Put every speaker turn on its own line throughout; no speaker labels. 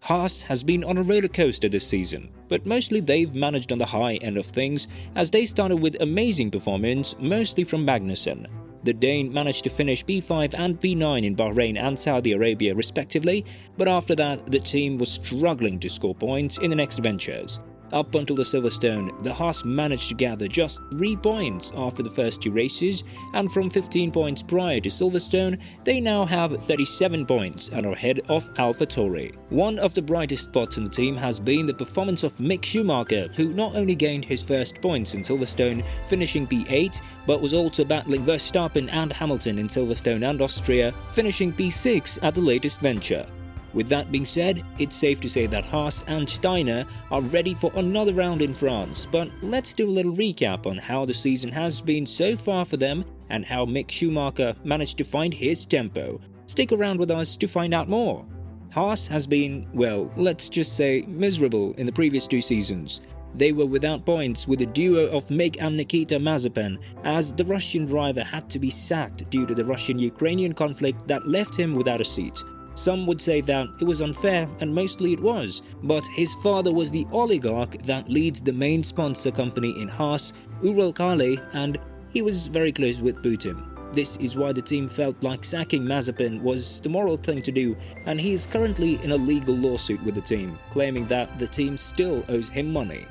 HAAS has been on a roller coaster this season, but mostly they've managed on the high end of things as they started with amazing performance, mostly from Magnussen. The Dane managed to finish P5 and P9 in Bahrain and Saudi Arabia respectively, but after that the team was struggling to score points in the next ventures. Up until the Silverstone, the HAAS managed to gather just 3 points after the first 2 races, and from 15 points prior to Silverstone, they now have 37 points and are ahead of Alpha Tauri. One of the brightest spots in the team has been the performance of Mick Schumacher, who not only gained his first points in Silverstone, finishing P8, but was also battling Verstappen and Hamilton in Silverstone and Austria, finishing P6 at the latest venture. With that being said, it's safe to say that HAAS and Steiner are ready for another round in France, but let's do a little recap on how the season has been so far for them and how Mick Schumacher managed to find his tempo. Stick around with us to find out more. HAAS has been, well, let's just say miserable in the previous 2 seasons. They were without points with a duo of Mick and Nikita Mazepin, as the Russian driver had to be sacked due to the Russian-Ukrainian conflict that left him without a seat. Some would say that it was unfair, and mostly it was, but his father was the oligarch that leads the main sponsor company in HAAS, Uralkali, and he was very close with Putin. This is why the team felt like sacking Mazepin was the moral thing to do, and he is currently in a legal lawsuit with the team, claiming that the team still owes him money.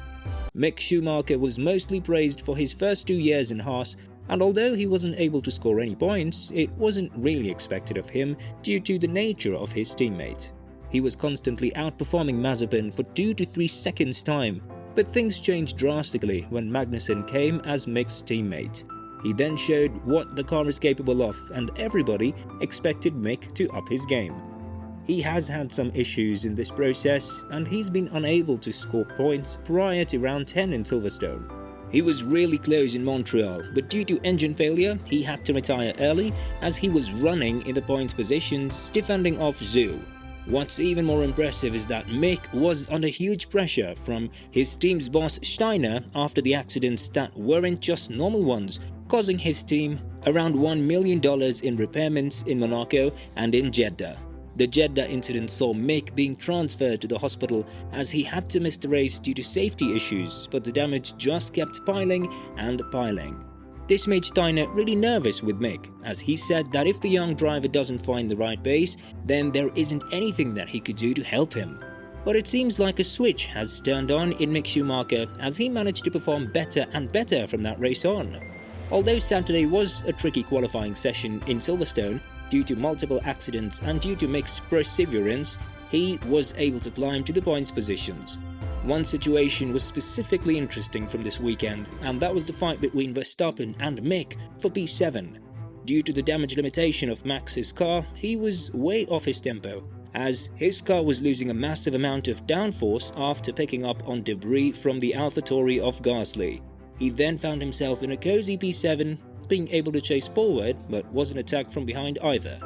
Mick Schumacher was mostly praised for his first 2 years in HAAS, and although he wasn't able to score any points, it wasn't really expected of him due to the nature of his teammate. He was constantly outperforming Mazepin for 2 to 3 seconds time, but things changed drastically when Magnussen came as Mick's teammate. He then showed what the car is capable of, and everybody expected Mick to up his game. He has had some issues in this process, and he's been unable to score points prior to round 10 in Silverstone. He was really close in Montreal, but due to engine failure, he had to retire early as he was running in the points positions, defending off Zhou. What's even more impressive is that Mick was under huge pressure from his team's boss Steiner after the accidents that weren't just normal ones, causing his team around $1 million in repairments in Monaco and in Jeddah. The Jeddah incident saw Mick being transferred to the hospital as he had to miss the race due to safety issues, but the damage just kept piling and piling. This made Steiner really nervous with Mick, as he said that if the young driver doesn't find the right pace, then there isn't anything that he could do to help him. But it seems like a switch has turned on in Mick Schumacher as he managed to perform better and better from that race on. Although Saturday was a tricky qualifying session in Silverstone, due to multiple accidents and due to Mick's perseverance, he was able to climb to the points positions. One situation was specifically interesting from this weekend, and that was the fight between Verstappen and Mick for P7. Due to the damage limitation of Max's car, he was way off his tempo, as his car was losing a massive amount of downforce after picking up on debris from the Alpha Tauri of Gasly. He then found himself in a cozy P7, being able to chase forward but wasn't attacked from behind either.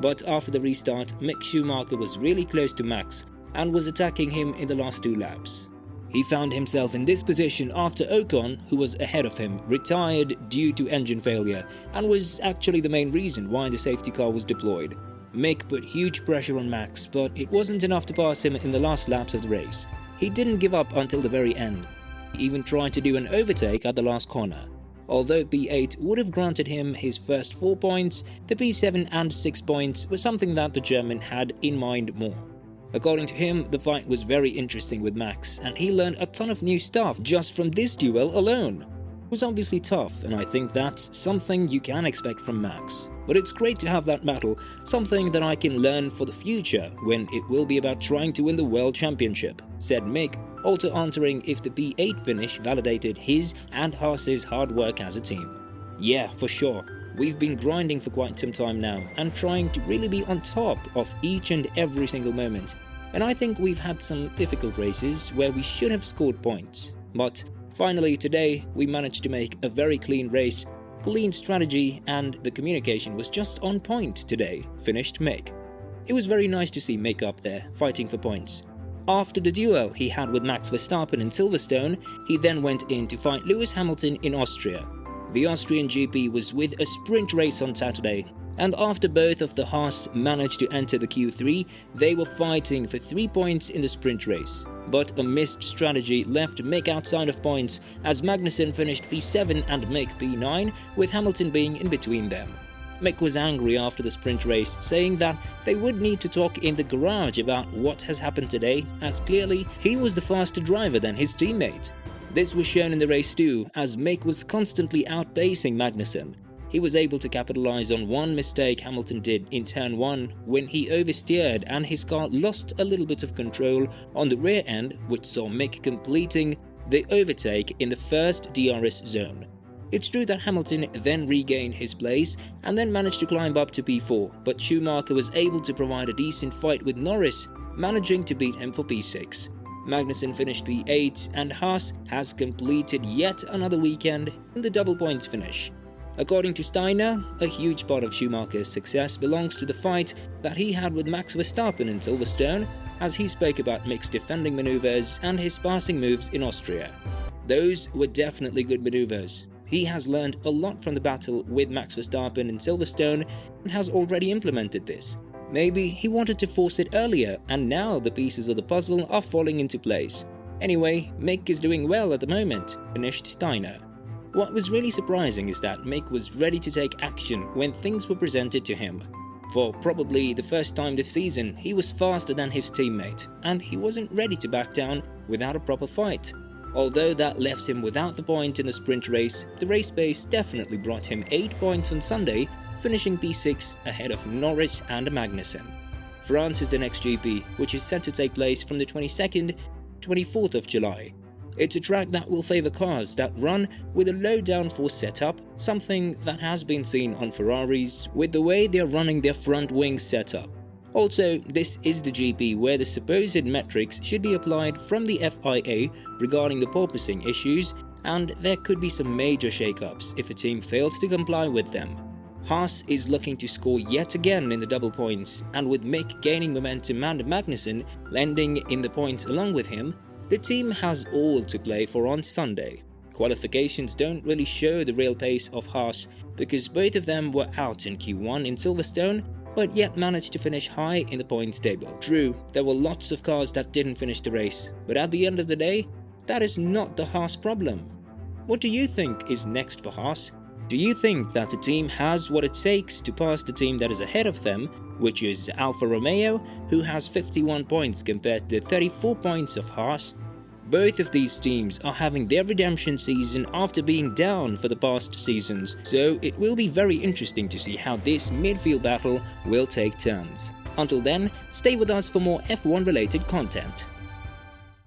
But after the restart, Mick Schumacher was really close to Max and was attacking him in the last 2 laps. He found himself in this position after Ocon, who was ahead of him, retired due to engine failure and was actually the main reason why the safety car was deployed. Mick put huge pressure on Max, but it wasn't enough to pass him in the last laps of the race. He didn't give up until the very end. He even tried to do an overtake at the last corner. Although P8 would have granted him his first 4 points, the P7 and 6 points were something that the German had in mind more. According to him, the fight was very interesting with Max, and he learned a ton of new stuff just from this duel alone. It was obviously tough, and I think that's something you can expect from Max. But it's great to have that battle, something that I can learn for the future when it will be about trying to win the World Championship, said Mick, also answering if the P8 finish validated his and HAAS's hard work as a team. Yeah, for sure. We've been grinding for quite some time now and trying to really be on top of each and every single moment. And I think we've had some difficult races where we should have scored points. But finally today we managed to make a very clean race, clean strategy, and the communication was just on point today, finished Mick. It was very nice to see Mick up there fighting for points. After the duel he had with Max Verstappen in Silverstone, he then went in to fight Lewis Hamilton in Austria. The Austrian GP was with a sprint race on Saturday, And after both of the HAAS managed to enter the Q3, they were fighting for 3 points in the sprint race. But a missed strategy left Mick outside of points as Magnussen finished P7 and Mick P9, with Hamilton being in between them. Mick was angry after the sprint race, saying that they would need to talk in the garage about what has happened today, as clearly he was the faster driver than his teammate. This was shown in the race too, as Mick was constantly outpacing Magnussen. He was able to capitalize on one mistake Hamilton did in turn 1 when he oversteered and his car lost a little bit of control on the rear end, which saw Mick completing the overtake in the first DRS zone. It's true that Hamilton then regained his place and then managed to climb up to P4, but Schumacher was able to provide a decent fight with Norris, managing to beat him for P6. Magnussen finished P8 and HAAS has completed yet another weekend in the double points finish. According to Steiner, a huge part of Schumacher's success belongs to the fight that he had with Max Verstappen in Silverstone, as he spoke about Mick's defending maneuvers and his passing moves in Austria. Those were definitely good maneuvers. He has learned a lot from the battle with Max Verstappen in Silverstone and has already implemented this. Maybe he wanted to force it earlier and now the pieces of the puzzle are falling into place. Anyway, Mick is doing well at the moment, finished Steiner. What was really surprising is that Mick was ready to take action when things were presented to him. For probably the first time this season, he was faster than his teammate, and he wasn't ready to back down without a proper fight. Although that left him without the point in the sprint race, the race pace definitely brought him 8 points on Sunday, finishing P6 ahead of Norris and Magnussen. France is the next GP, which is set to take place from the 22nd to 24th of July. It's a track that will favour cars that run with a low downforce setup, something that has been seen on Ferraris with the way they're running their front wing setup. Also, this is the GP where the supposed metrics should be applied from the FIA regarding the porpoising issues, and there could be some major shake-ups if a team fails to comply with them. HAAS is looking to score yet again in the double points, and with Mick gaining momentum and Magnussen landing in the points along with him, the team has all to play for on Sunday. Qualifications don't really show the real pace of HAAS because both of them were out in Q1 in Silverstone, but yet managed to finish high in the points table. True, there were lots of cars that didn't finish the race, but at the end of the day, that is not the HAAS problem. What do you think is next for HAAS? Do you think that the team has what it takes to pass the team that is ahead of them, which is Alfa Romeo, who has 51 points compared to the 34 points of HAAS? Both of these teams are having their redemption season after being down for the past seasons, so it will be very interesting to see how this midfield battle will take turns. Until then, stay with us for more F1 related content.